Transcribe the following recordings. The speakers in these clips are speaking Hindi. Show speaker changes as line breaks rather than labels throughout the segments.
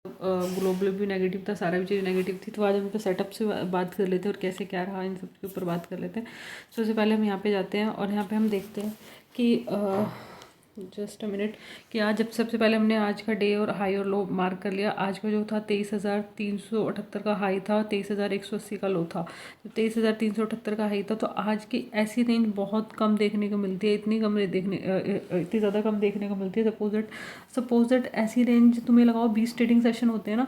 ग्लोबल भी नेगेटिव था, सारा भी चीज़ नेगेटिव थी। तो आज हम पे सेटअप से बात कर लेते हैं और कैसे क्या रहा इन सब के ऊपर बात कर लेते हैं। सबसे पहले हम यहाँ पे जाते हैं और यहाँ पे हम देखते हैं कि जस्ट अ मिनट कि आज जब सबसे पहले हमने आज का डे और हाई और लो मार्क कर लिया। आज का जो था 23,378 का हाई था, 23,180 का लो था। तो 23,378 का हाई था, तो आज की ऐसी रेंज बहुत कम देखने को मिलती है, इतनी ज़्यादा कम देखने को मिलती है। सपोज दैट ऐसी रेंज तुम्हें लगाओ 20 ट्रेडिंग सेशन होते हैं ना,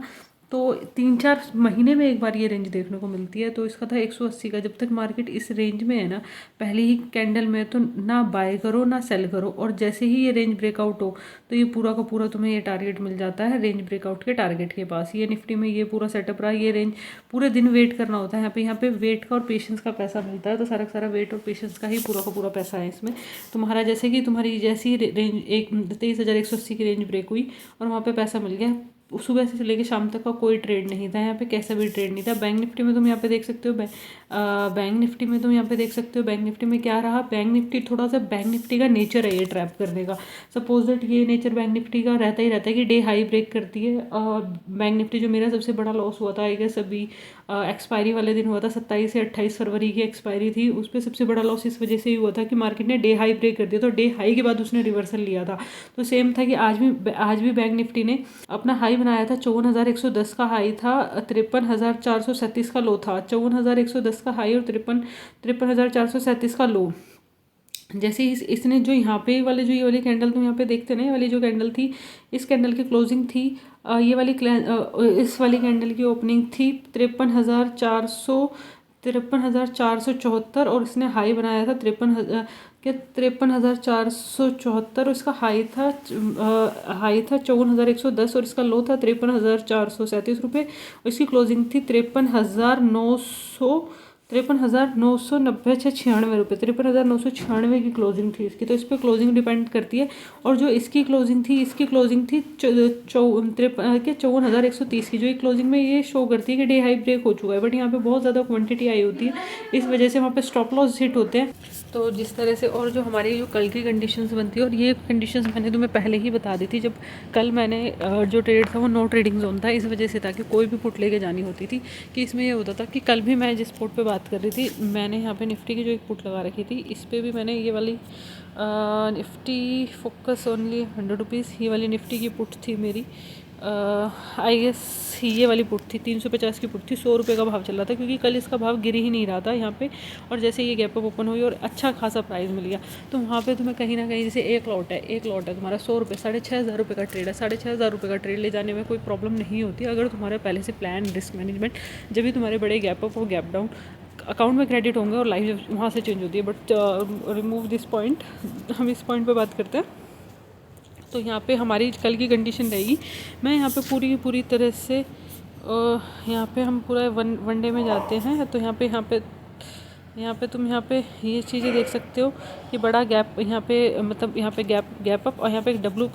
तो 3-4 महीने में एक बार ये रेंज देखने को मिलती है। तो इसका था 180 का। जब तक मार्केट इस रेंज में है ना, पहले ही कैंडल में तो ना बाय करो ना सेल करो, और जैसे ही ये रेंज ब्रेकआउट हो तो ये पूरा का पूरा तुम्हें ये टारगेट मिल जाता है रेंज ब्रेकआउट के टारगेट के पास। ये निफ्टी में ये पूरा सेटअप रहा। ये रेंज पूरे दिन वेट करना होता है। यहाँ पे वेट का और पेशेंस का पैसा मिलता है। तो सारा का सारा वेट और पेशेंस का ही पूरा पैसा है इसमें। तुम्हारा जैसे कि तुम्हारी जैसी रेंज 23,180 की रेंज ब्रेक हुई और वहाँ पे पैसा मिल गया, सुबह से लेके शाम तक का कोई ट्रेड नहीं था यहाँ पे, कैसा भी ट्रेड नहीं था। बैंक निफ्टी में तुम यहाँ पे देख सकते हो, बैंक निफ्टी में तुम यहाँ पे देख सकते हो, बैंक निफ्टी में क्या रहा। बैंक निफ्टी थोड़ा सा, बैंक निफ्टी का नेचर है ये ट्रैप करने का। सपोज दैट ये नेचर बैंक निफ्टी का रहता ही रहता है कि डे हाई ब्रेक करती है। बैंक निफ्टी जो मेरा सबसे बड़ा लॉस हुआ था, आई गेस अभी एक्सपायरी वाले दिन हुआ था, 27 से 28 फरवरी की एक्सपायरी थी। उस पर सबसे बड़ा लॉस इस वजह से ही हुआ था कि मार्केट ने डे हाई ब्रेक कर दिया, तो डे हाई के बाद उसने रिवर्सल लिया था। तो सेम था कि आज भी बैंक निफ्टी ने अपना हाई बनाया था। 54,110 का हाई था, 53,437 का लो था। 54,110 का हाई और 53,437 का लो। जैसे इसने जो यहाँ पे वाले जो ये वाली कैंडल तुम यहाँ पे देखते ना, ये वाली जो कैंडल थी, इस कैंडल की क्लोजिंग थी, ये वाली इस वाली कैंडल की ओपनिंग थी 53,474 और इसने हाई बनाया था 53,474। इसका हाई था 54,110 और इसका लो था 53,437 रुपये। इसकी क्लोजिंग थी 53,996 रुपये, 53,996 की क्लोजिंग थी इसकी। तो इस पर क्लोजिंग डिपेंड करती है। और जो इसकी क्लोजिंग थी 54,130 की, जो एक क्लोजिंग में ये शो करती है कि डे हाई ब्रेक हो चुका है, बट यहाँ पे बहुत ज़्यादा क्वांटिटी आई होती है, इस वजह से वहाँ पे स्टॉप लॉस हिट होते हैं। तो जिस तरह से, और जो हमारी जो कल की कंडीशंस बनती है, और ये कंडीशंस मैंने तुम्हें पहले ही बता दी थी। जब कल मैंने जो ट्रेड था वो नो ट्रेडिंग जोन था, इस वजह से था कि कोई भी पुट लेके जानी होती थी। कि इसमें ये होता था कि कल भी मैं जिस पुट पे बात कर रही थी, मैंने यहाँ पे निफ्टी की जो एक पुट लगा रखी थी, इस पर भी मैंने ये वाली निफ्टी फोकस ओनली 100 रुपीज़, ये वाली निफ्टी की पुट थी मेरी। आई गेस ये वाली पुट थी 350 की पुट थी। 100 रुपये का भाव चल रहा था, क्योंकि कल इसका भाव गिर ही नहीं रहा था यहाँ पे। और जैसे ये गैप अप ओपन हुई और अच्छा खासा प्राइस मिल गया, तो वहाँ पे तुम्हें कहीं ना कहीं, जैसे एक लॉट है तुम्हारा 100 रुपये, 6,500 रुपये का ट्रेड है। 6,500 रुपये का ट्रेड ले जाने में कोई प्रॉब्लम नहीं होती अगर तुम्हारे पहले से प्लान, रिस्क मैनेजमेंट, जब भी तुम्हारे बड़े गैप अप और गैप डाउन अकाउंट में क्रेडिट होंगे और लाइफ वहाँ से चेंज होती है। बट रिमूव दिस पॉइंट, हम इस पॉइंट पर बात करते हैं। तो यहाँ पे हमारी कल की कंडीशन रहेगी, मैं यहाँ पे पूरी तरह से यहाँ पे हम पूरा वन डे में जाते हैं। तो यहाँ पे तुम यहाँ पे ये चीज़ें देख सकते हो कि बड़ा गैप यहाँ पे, मतलब यहाँ पे गैप अप, और यहाँ पे एक डब्लू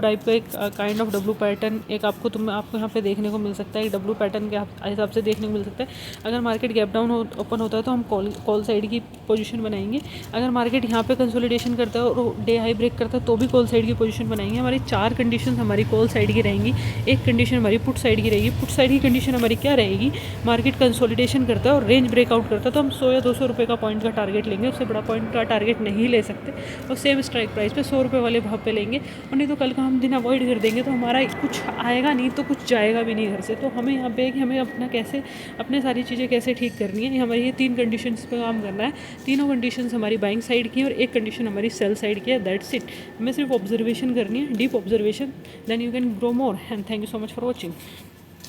टाइप का एक काइंड ऑफ डब्लू पैटर्न एक आपको यहाँ पे देखने को मिल सकता है। एक डब्लू पैटर्न के हिसाब से देखने को मिल सकता है। अगर मार्केट गैप डाउन ओपन होता है तो हम कॉल साइड की पोजीशन बनाएंगे। अगर मार्केट यहाँ पे कंसोलिडेशन करता है और डे हाई ब्रेक करता है तो भी कॉल साइड की पोजीशन बनाएंगे। हमारी 4 कंडीशन हमारी कॉल साइड की रहेंगी, एक कंडीशन हमारी पुट साइड की रहेगी। पुट साइड की कंडीशन हमारी क्या रहेगी, मार्केट कंसोलिडेशन करता है और रेंज ब्रेकआउट करता है तो हम 100 या 200 रुपये का पॉइंट का टारगेट लेंगे, उससे बड़ा पॉइंट का टारगेट नहीं ले सकते। और सेम स्ट्राइक प्राइस पे 100 रुपये वाले भाव पे लेंगे। और नहीं तो कल का हम दिन अवॉइड कर देंगे तो हमारा कुछ आएगा नहीं, तो कुछ जाएगा भी नहीं घर से। तो हमें यहाँ पे कि हमें अपने सारी चीज़ें कैसे ठीक करनी है, हमारी ये 3 कंडीशंस पे काम करना है। तीनों कंडीशंस हमारी बाइंग साइड की है और एक कंडीशन हमारी सेल साइड की है। That's it. हमें सिर्फ ऑब्जर्वेशन करनी है, deep observation, then you can grow more. And thank you so much for watching.